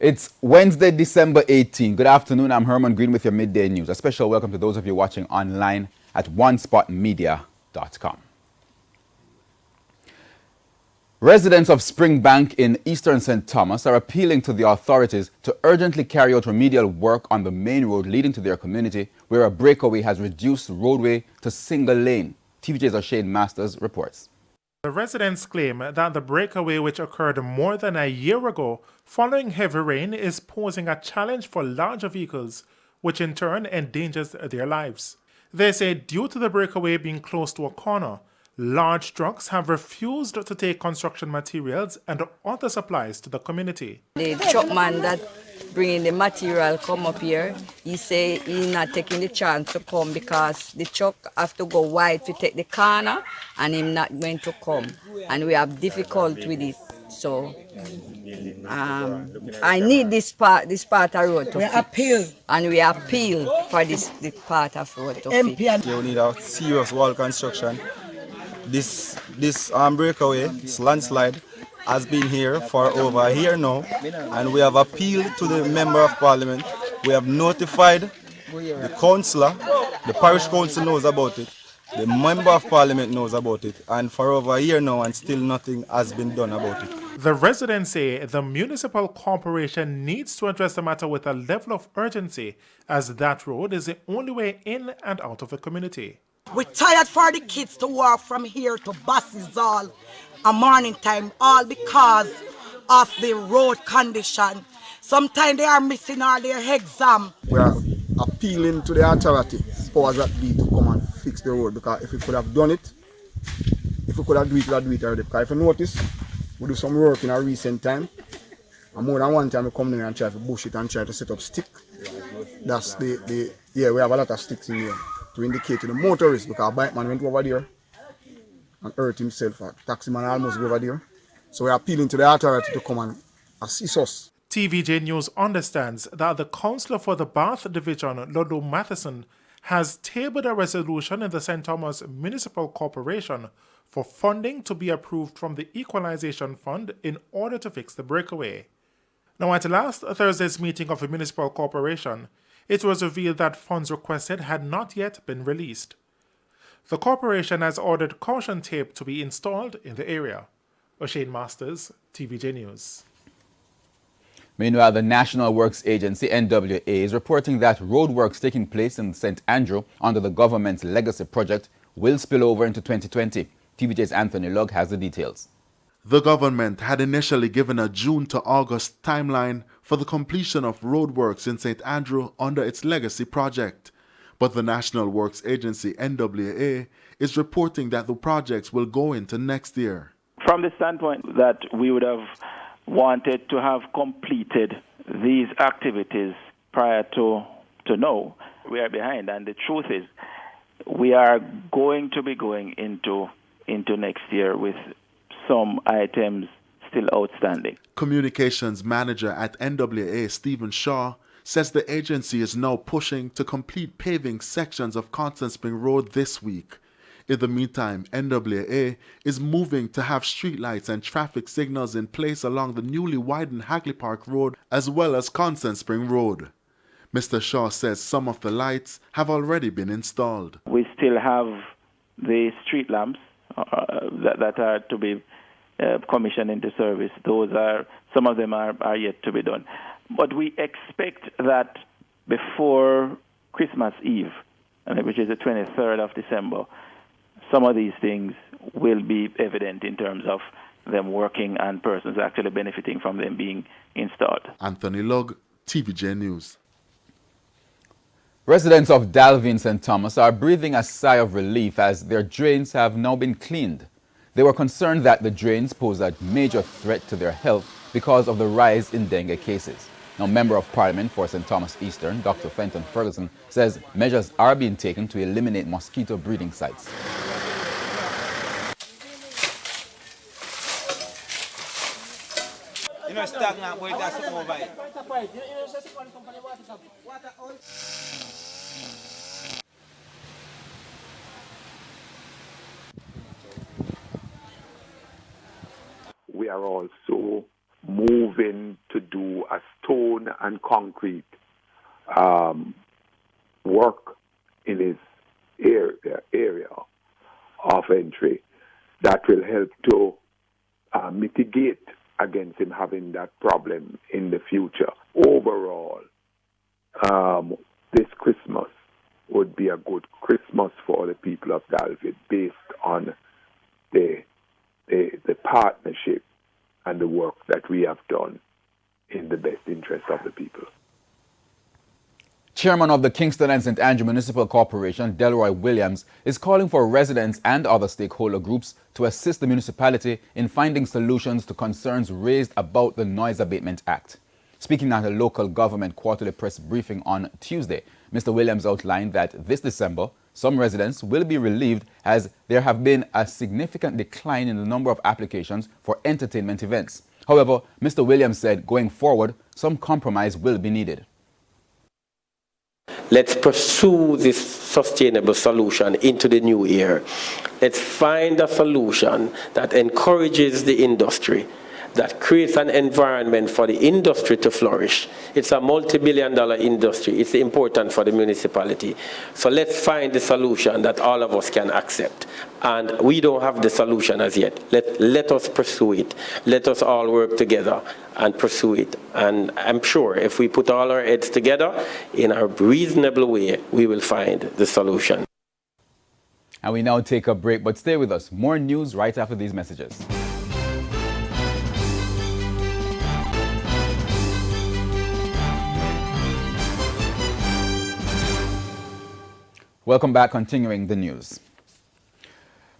It's Wednesday, December 18. Good afternoon. I'm Herman Green with your midday news. A special welcome to those of you watching online at onespotmedia.com. Residents of Springbank in eastern St. Thomas are appealing to the authorities to urgently carry out remedial work on the main road leading to their community, where a breakaway has reduced the roadway to single lane. TVJ's O'Shane Masters reports. The residents claim that the breakaway, which occurred more than a year ago following heavy rain, is posing a challenge for larger vehicles, which in turn endangers their lives. They say due to the breakaway being close to a corner, large trucks have refused to take construction materials and other supplies to the community. The truckman that bringing the material come up here, he say he not taking the chance to come because the truck have to go wide to take the corner and him not going to come. And we have difficulty with it. So I need this part of road to fix. And we appeal for this part of road to fix. You need a serious wall construction. This breakaway, this landslide, has been here for over a year now, and we have appealed to the Member of Parliament. We have notified the councillor, the parish council knows about it, the Member of Parliament knows about it, and for over a year now, and still nothing has been done about it. The residents say the municipal corporation needs to address the matter with a level of urgency, as that road is the only way in and out of the community. We're tired for the kids to walk from here to buses all a morning time, all because of the road condition. Sometimes they are missing all their exam. We are appealing to the authority, powers that be, to come and fix the road, because if we could have done it, if we could have do it, we would have do it already. Because if you notice, we do some work in a recent time, and more than one time we come in and try to bush it and try to set up stick. That's we have a lot of sticks in here to indicate to the motorists, because a bike man went over there and hurt himself. A taxi man almost go over there. So we're appealing to the authority to come and assist us. TVJ News understands that the councillor for the Bath Division, Lolo Matheson, has tabled a resolution in the St. Thomas Municipal Corporation for funding to be approved from the Equalization Fund in order to fix the breakaway. Now, at last Thursday's meeting of the Municipal Corporation, it was revealed that funds requested had not yet been released. The corporation has ordered caution tape to be installed in the area. O'Shane Masters, TVJ News. Meanwhile, the National Works Agency, NWA, is reporting that road works taking place in St. Andrew under the government's legacy project will spill over into 2020. TVJ's Anthony Lugg has the details. The government had initially given a June to August timeline for the completion of roadworks in St. Andrew under its legacy project. But the National Works Agency, NWA, is reporting that the projects will go into next year. From the standpoint that we would have wanted to have completed these activities prior to now, we are behind. And the truth is, we are going to be going into next year with some items still outstanding. Communications manager at NWA, Stephen Shaw, says the agency is now pushing to complete paving sections of Constant Spring Road this week. In the meantime, NWA is moving to have streetlights and traffic signals in place along the newly widened Hagley Park Road as well as Constant Spring Road. Mr. Shaw says some of the lights have already been installed. We still have the street lamps that are to be commissioned into service. Some of them are yet to be done. But we expect that before Christmas Eve, which is the 23rd of December, some of these things will be evident in terms of them working and persons actually benefiting from them being installed. Anthony Lugg, TVJ News. Residents of Dalvey in St. Thomas are breathing a sigh of relief as their drains have now been cleaned. They were concerned that the drains pose a major threat to their health because of the rise in dengue cases. Now, Member of Parliament for St. Thomas Eastern, Dr. Fenton Ferguson, says measures are being taken to eliminate mosquito breeding sites. You know, stagnant boy, that's over it. We are all so moving to do a stone and concrete work in his area of entry that will help to mitigate against him having that problem in the future. Overall, this Christmas would be a good Christmas for the people of Dalvik based on the partnership and the work that we have done in the best interest of the people. Chairman of the Kingston and St. Andrew Municipal Corporation, Delroy Williams, is calling for residents and other stakeholder groups to assist the municipality in finding solutions to concerns raised about the Noise Abatement Act. Speaking at a local government quarterly press briefing on Tuesday, Mr. Williams outlined that this December, some residents will be relieved as there have been a significant decline in the number of applications for entertainment events. However, Mr. Williams said going forward, some compromise will be needed. Let's pursue this sustainable solution into the new year. Let's find a solution that encourages the industry, that creates an environment for the industry to flourish. It's a multi-billion-dollar industry. It's important for the municipality. So let's find the solution that all of us can accept. And we don't have the solution as yet. Let us pursue it. Let us all work together and pursue it. And I'm sure if we put all our heads together in a reasonable way, we will find the solution. And we now take a break, but stay with us. More news right after these messages. Welcome back, continuing the news.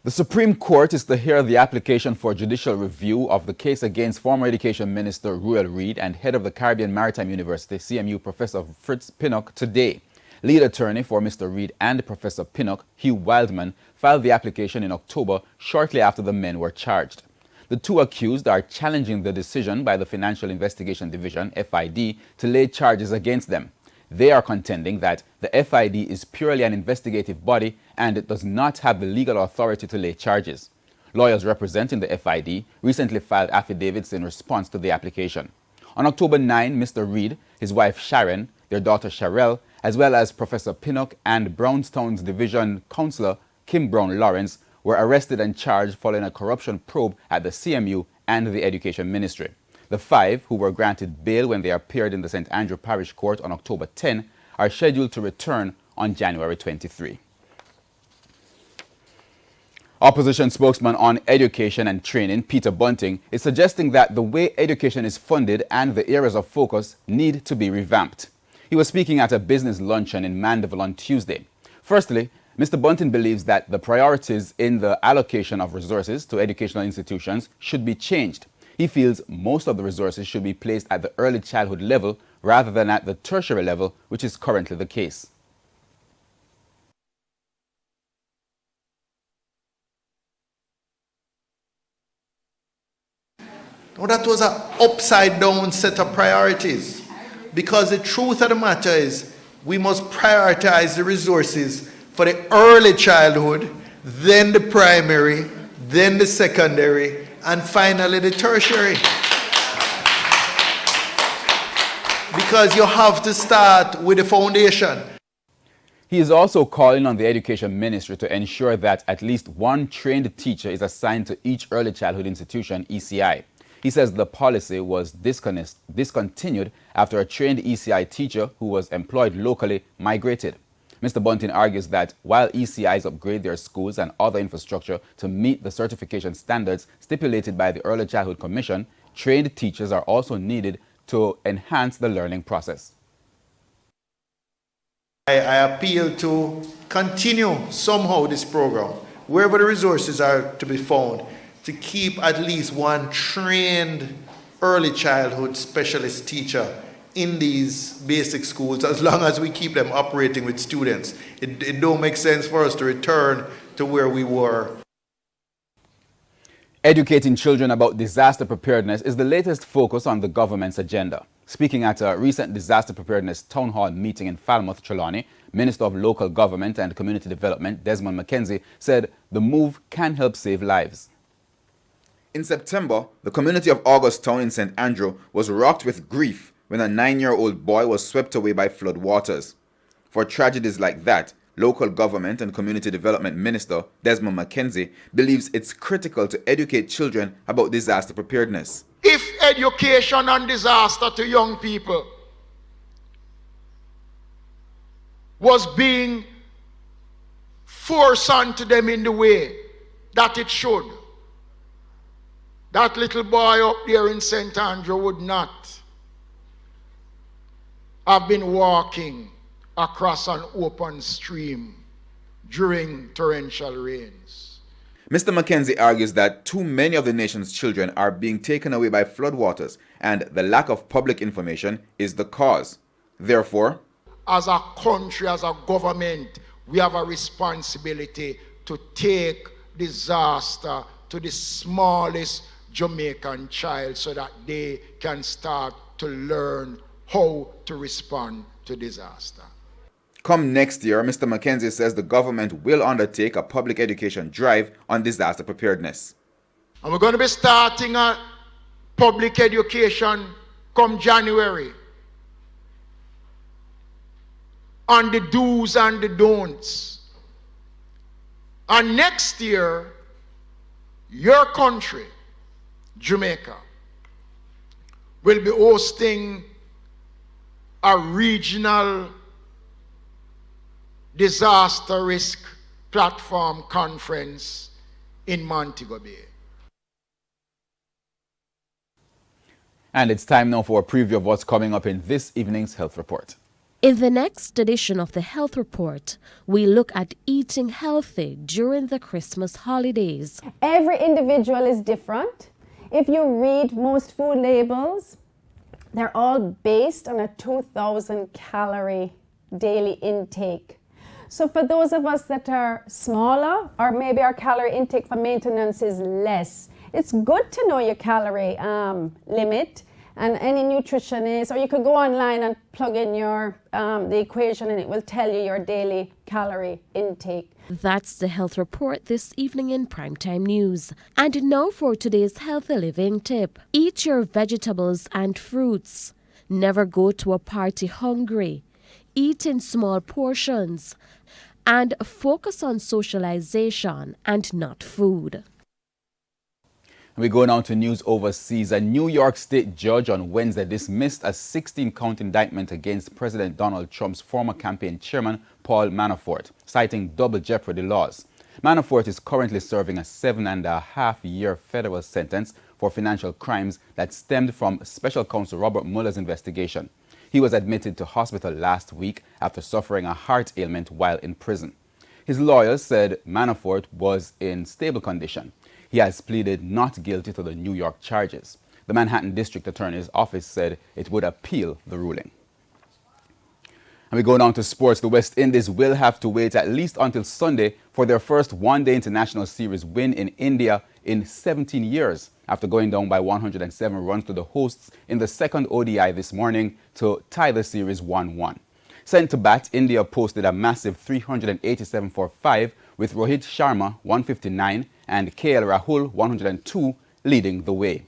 The Supreme Court is to hear the application for judicial review of the case against former Education Minister Ruel Reid and head of the Caribbean Maritime University, CMU, Professor Fritz Pinnock, today. Lead attorney for Mr. Reid and Professor Pinnock, Hugh Wildman, filed the application in October, shortly after the men were charged. The two accused are challenging the decision by the Financial Investigation Division, FID, to lay charges against them. They are contending that the FID is purely an investigative body and it does not have the legal authority to lay charges. Lawyers representing the FID recently filed affidavits in response to the application. On October 9, Mr. Reid, his wife Sharon, their daughter Sharelle, as well as Professor Pinnock and Brownstown's division counselor Kim Brown Lawrence were arrested and charged following a corruption probe at the CMU and the Education Ministry. The five, who were granted bail when they appeared in the St. Andrew Parish Court on October 10, are scheduled to return on January 23. Opposition spokesman on education and training, Peter Bunting, is suggesting that the way education is funded and the areas of focus need to be revamped. He was speaking at a business luncheon in Mandeville on Tuesday. Firstly, Mr. Bunting believes that the priorities in the allocation of resources to educational institutions should be changed. He feels most of the resources should be placed at the early childhood level rather than at the tertiary level, which is currently the case. Well, that was an upside-down set of priorities, because the truth of the matter is we must prioritize the resources for the early childhood, then the primary, then the secondary, and finally the tertiary. Because you have to start with the foundation. He is also calling on the Education Ministry to ensure that at least one trained teacher is assigned to each early childhood institution, ECI. He says the policy was discontinued after a trained ECI teacher who was employed locally migrated. Mr. Bunting argues that while ECIs upgrade their schools and other infrastructure to meet the certification standards stipulated by the Early Childhood Commission, trained teachers are also needed to enhance the learning process. I appeal to continue somehow this program, wherever the resources are to be found, to keep at least one trained early childhood specialist teacher in these basic schools, as long as we keep them operating with students. It don't make sense for us to return to where we were. Educating children about disaster preparedness is the latest focus on the government's agenda. Speaking at a recent disaster preparedness town hall meeting in Falmouth, Trelawney, Minister of Local Government and Community Development Desmond McKenzie said the move can help save lives. In September, the community of Augustown in St. Andrew was rocked with grief when a 9-year-old boy was swept away by flood waters. For tragedies like that, local government and community development minister Desmond McKenzie believes it's critical to educate children about disaster preparedness. If education on disaster to young people was being forced onto them in the way that it should, that little boy up there in St. Andrew would not have been walking across an open stream during torrential rains. Mr. McKenzie argues that too many of the nation's children are being taken away by floodwaters, and the lack of public information is the cause. Therefore, as a country, as a government, we have a responsibility to take disaster to the smallest Jamaican child so that they can start to learn how to respond to disaster. Come next year, Mr. McKenzie says the government will undertake a public education drive on disaster preparedness. And we're going to be starting a public education come January on the do's and the don'ts. And next year, your country, Jamaica, will be hosting a regional disaster risk platform conference in Montego Bay. And it's time now for a preview of what's coming up in this evening's Health Report. In the next edition of the Health Report, we look at eating healthy during the Christmas holidays. Every individual is different. If you read most food labels, they're all based on a 2,000 calorie daily intake. So for those of us that are smaller, or maybe our calorie intake for maintenance is less, it's good to know your calorie limit. And any nutritionist, or you could go online and plug in your the equation and it will tell you your daily calorie intake. That's the Health Report this evening in Primetime News. And now for today's healthy living tip. Eat your vegetables and fruits. Never go to a party hungry. Eat in small portions. And focus on socialization and not food. We go now to news overseas. A New York State judge on Wednesday dismissed a 16-count indictment against President Donald Trump's former campaign chairman, Paul Manafort, citing double jeopardy laws. Manafort is currently serving a 7.5-year federal sentence for financial crimes that stemmed from Special Counsel Robert Mueller's investigation. He was admitted to hospital last week after suffering a heart ailment while in prison. His lawyers said Manafort was in stable condition. He has pleaded not guilty to the New York charges. The Manhattan District Attorney's Office said it would appeal the ruling. And we go down to sports. The West Indies will have to wait at least until Sunday for their first one-day international series win in India in 17 years, after going down by 107 runs to the hosts in the second ODI this morning to tie the series 1-1. Sent to bat, India posted a massive 387 for 5 with Rohit Sharma 159 and KL Rahul 102 leading the way.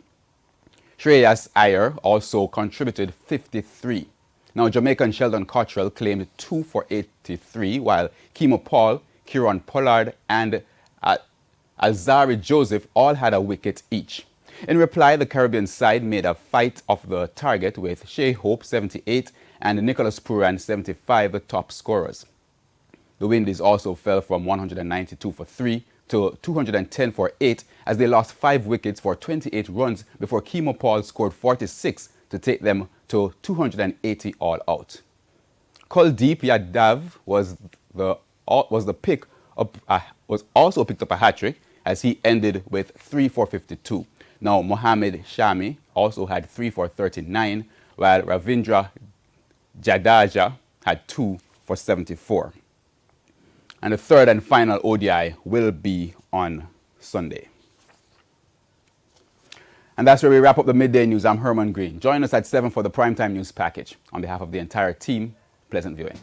Shreyas Iyer also contributed 53. Now Jamaican Sheldon Cottrell claimed 2 for 83, while Kimo Paul, Kieron Pollard and Alzari Joseph all had a wicket each. In reply, the Caribbean side made a fight of the target with Shea Hope 78 and Nicholas Pooran 75 the top scorers. The Windies also fell from 192 for 3 to 210 for 8 as they lost 5 wickets for 28 runs before Kimo Paul scored 46 to take them to 280 all out. Kuldeep Yadav was also picked up a hat-trick as he ended with 3 for 52. Now Mohammad Shami also had 3 for 39, while Ravindra Jadeja had 2 for 74. And the third and final ODI will be on Sunday. And that's where we wrap up the Midday News. I'm Herman Green. Join us at 7 for the Primetime News package. On behalf of the entire team, pleasant viewing.